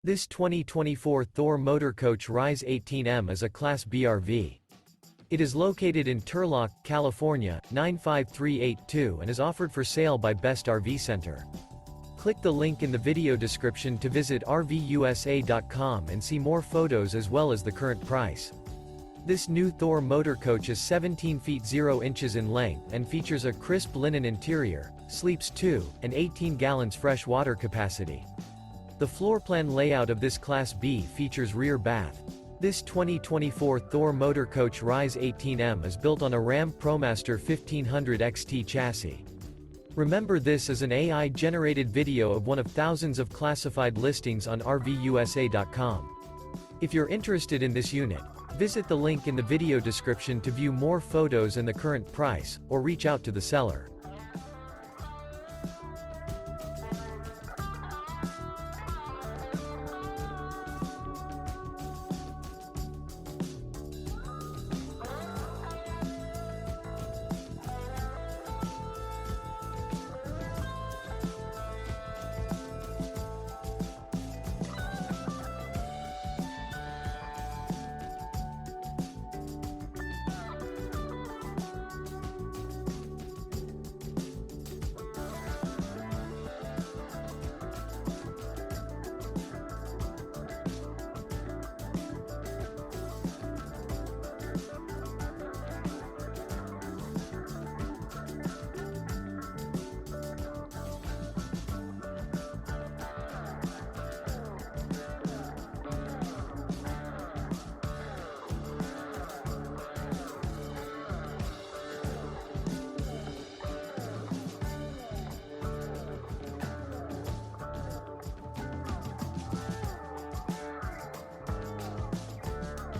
This 2024 Thor Motor Coach Rize 18M is a Class B RV. It is located in Turlock, California, 95382 and is offered for sale by Best RV Center. Click the link in the video description to visit RVUSA.com and see more photos as well as the current price. This new Thor Motor Coach is 17 feet 0 inches in length and features a crisp linen interior, sleeps 2, and 18 gallons fresh water capacity. The floor plan layout of this Class B features rear bath. This 2024 Thor Motor Coach Rize 18M is built on a RAM Promaster 1500 XT chassis. Remember, this is an AI-generated video of one of thousands of classified listings on RVUSA.com. If you're interested in this unit, visit the link in the video description to view more photos and the current price, or reach out to the seller.